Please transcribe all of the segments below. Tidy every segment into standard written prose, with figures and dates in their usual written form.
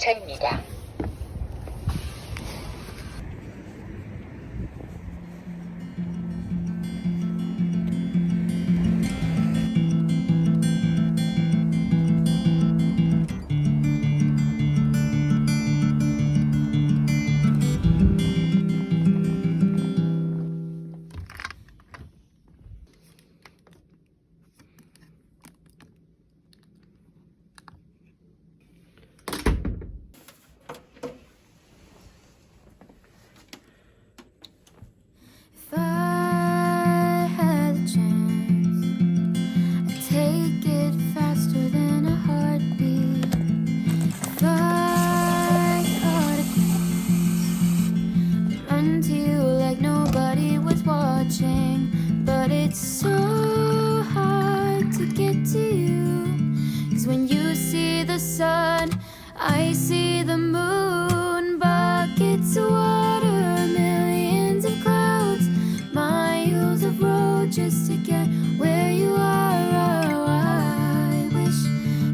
근처입니다. If I had a chance, I'd take it faster than a heartbeat. If I caught a glimpse, I'd run to you like nobody was watching. But it's so hard to get to you, 'cause when you see the sun, I see the moon. Buckets of water, millions of clouds, miles of road just to get where you are. Oh, I wish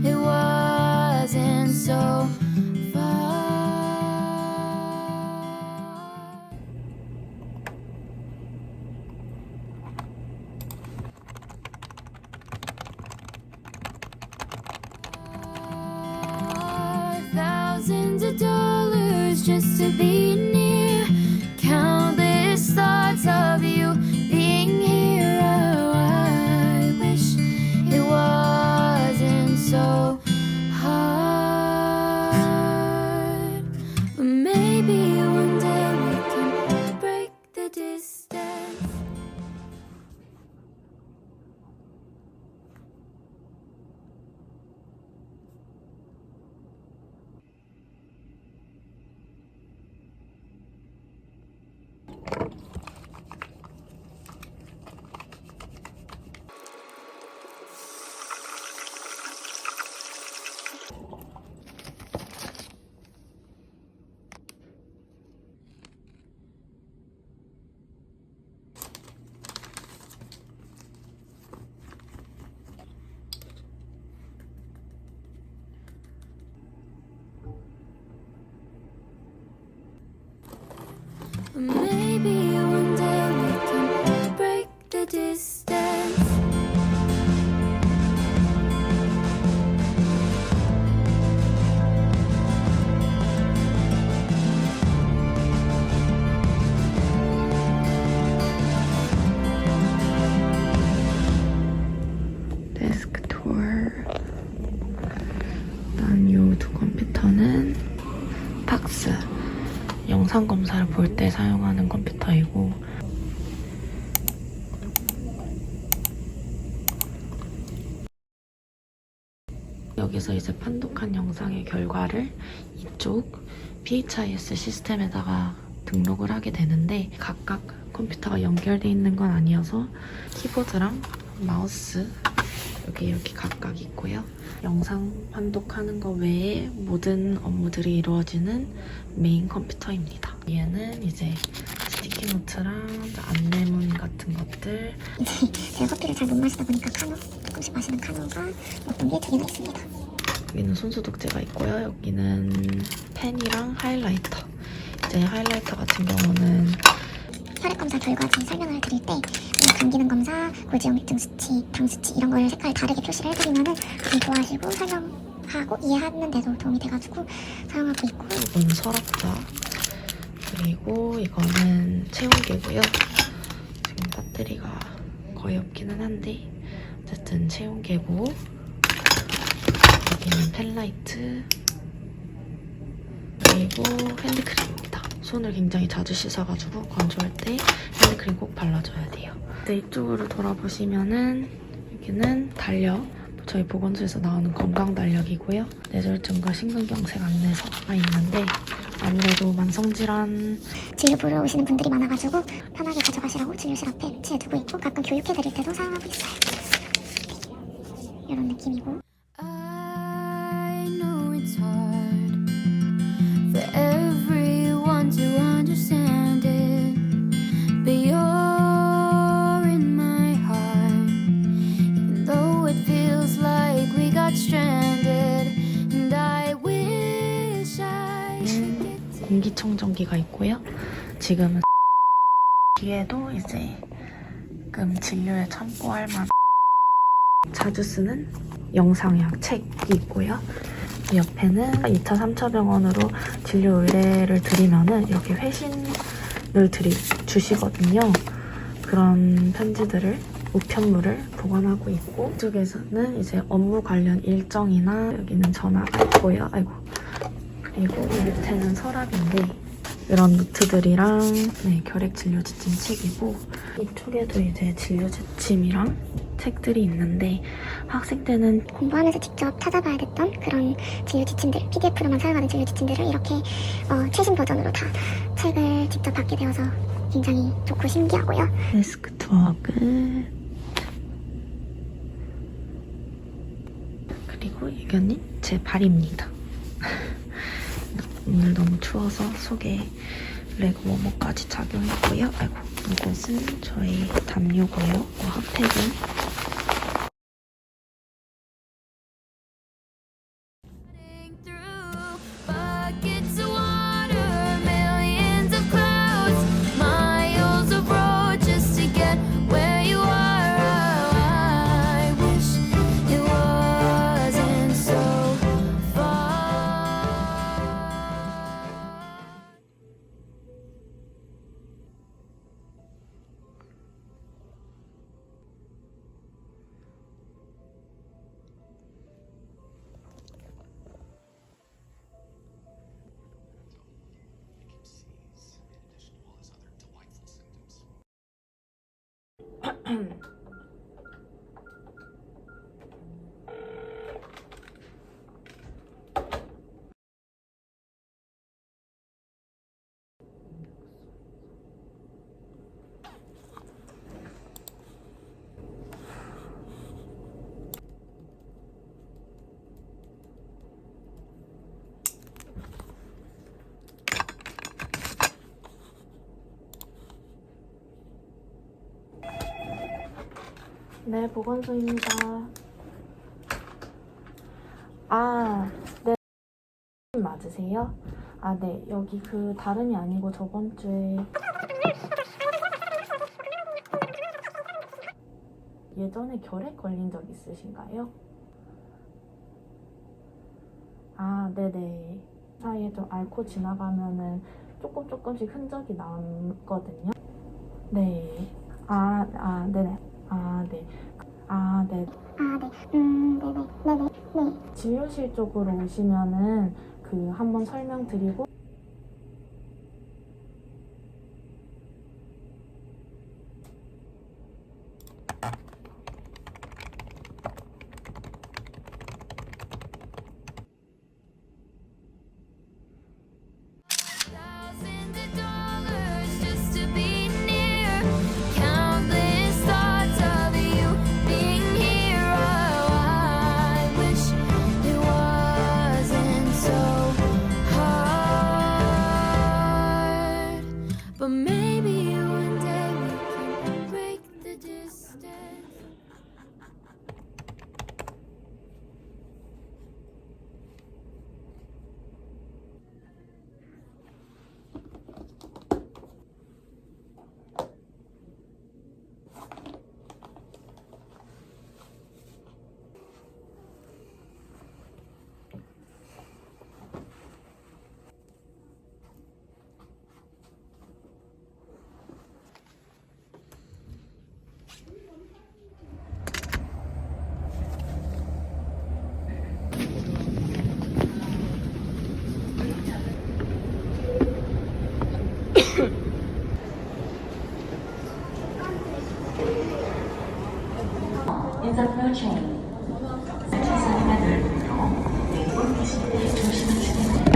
it wasn't so far. Thousands of dollars just to be near, countless thoughts of you being here. Oh, I wish it wasn't so hard. But maybe one day we can break the distance. Maybe one day we can break the distance. 데스크 투어. 일단 이 두 컴퓨터는 팍스. 영상 검사를 볼 때 사용하는 컴퓨터이고, 여기서 이제 판독한 영상의 결과를 이쪽 PHIS 시스템에다가 등록을 하게 되는데, 각각 컴퓨터가 연결돼 있는 건 아니어서 키보드랑 마우스 이렇게 각각 있고요. 영상 판독하는 거 외에 모든 업무들이 이루어지는 메인 컴퓨터입니다. 얘는 이제 스티키 노트랑 안내문 같은 것들. 이제 제가 커피를 잘 못 마시다 보니까 카누, 조금씩 마시는 카누가 어떤 게 두 개나 있습니다. 여기는 손소독제가 있고요. 여기는 펜이랑 하이라이터. 이제 하이라이터 같은 경우는 혈액검사 결과지 설명을 드릴 때 감기능 검사, 골지역맥증 수치, 당 수치 이런 걸 색깔 다르게 표시를 해드리면은 좀 좋아하시고 설명하고 이해하는데도 도움이 돼가지고 사용하고 있고. 이건 서랍자. 그리고 이거는 체온계고요. 지금 배터리가 거의 없기는 한데 어쨌든 체온계고, 여기는 펜라이트, 그리고 핸드크림입니다. 손을 굉장히 자주 씻어가지고 건조할 때 핸드크림 꼭 발라줘야 돼요. 네, 이쪽으로 돌아보시면은 여기는 달력, 저희 보건소에서 나오는 건강 달력이고요. 뇌졸중과 심근경색 안내서가 있는데, 아무래도 만성질환 진료 보러 오시는 분들이 많아가지고 편하게 가져가시라고 진료실 앞에 배치해두고 있고, 가끔 교육해드릴 때도 사용하고 있어요. 이런 느낌이고. I know it's hard for everyone to understand it, but you're in my heart, even though it feels like we got stranded. And I wish I 여기가 있고요. 지금은 뒤에도 이제 가끔 진료에 참고할 만한 자주 쓰는 영상약 책이 있고요. 옆에는 2차, 3차 병원으로 진료 의뢰를 드리면은 이렇게 회신을 주시거든요. 그런 편지들을 우편물을 보관하고 있고, 이쪽에서는 이제 업무 관련 일정이나 여기는 전화가 있고요. 아이고. 그리고 이 밑에는 서랍인데 이런 노트들이랑 결핵 진료 지침 책이고, 이쪽에도 이제 진료 지침이랑 책들이 있는데 학생 때는 공부하면서 직접 찾아봐야 됐던 그런 진료 지침들, PDF로만 사용하는 진료 지침들을 이렇게 최신 버전으로 다 책을 직접 받게 되어서 굉장히 좋고 신기하고요. 데스크 투어 끝. 그리고 이거는 제 발입니다. 오늘 너무 추워서 속에 레그 워머까지 착용했고요. 아이고, 이것은 저희 담요고요. 핫팩은 through buckets of water, millions of clouds, miles of road just to get where you are. I wish it wasn't so far. 네, 보건소입니다. 아, 네. 맞으세요? 아, 네. 여기 그 다름이 아니고 저번 주에 예전에 결핵 걸린 적 있으신가요? 아, 네네. 사이에 좀 앓고 지나가면은 조금씩 흔적이 남거든요. 네. 네네. 네. 네. 네네. 진료실 쪽으로 오시면은 한번 설명드리고 Thousands of dollars just to be near. Countless thoughts of you being here. Oh, I wish it wasn't so hard. But maybe one day we can break the distance. 인사표 체인 기사가 넓고 내부 계실 때 조심하시기 바랍니다.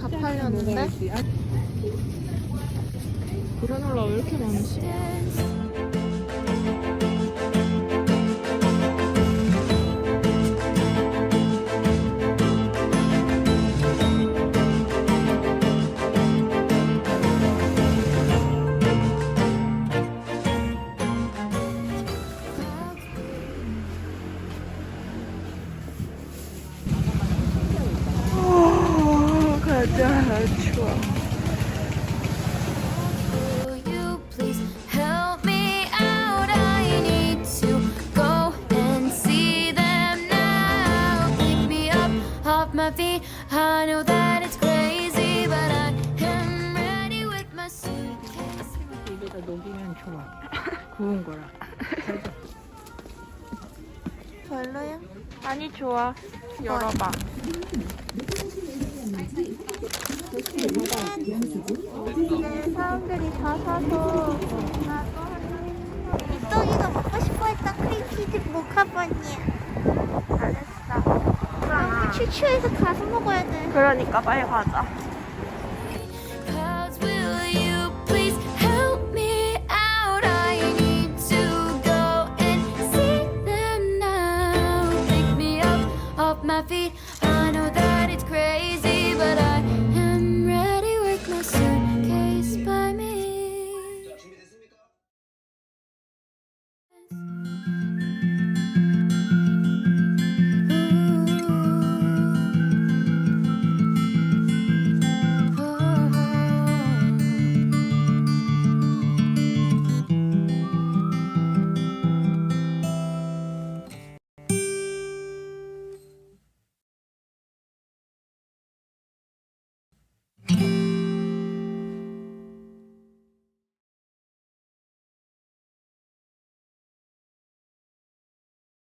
다 팔렸는데? 그라놀라 왜 이렇게 많으시? 가자, 추워. Will you please help me out? I need to go and see them now. Pick me up off my feet. I know that it's crazy, but I am ready with my suitcase. 입에다 녹이면 좋아. 구운 거라. 별로야? 아니, 좋아. 열어봐. 사람들이 다 사서 이떡이가 먹고 싶어 했던 크림치즈 모카번이야. 알았어. 너무 추추해서 가서 먹어야 돼. 그러니까 빨리 가자. Clouds, will you please help me out? I need to go and see them now. Pick me up off my feet.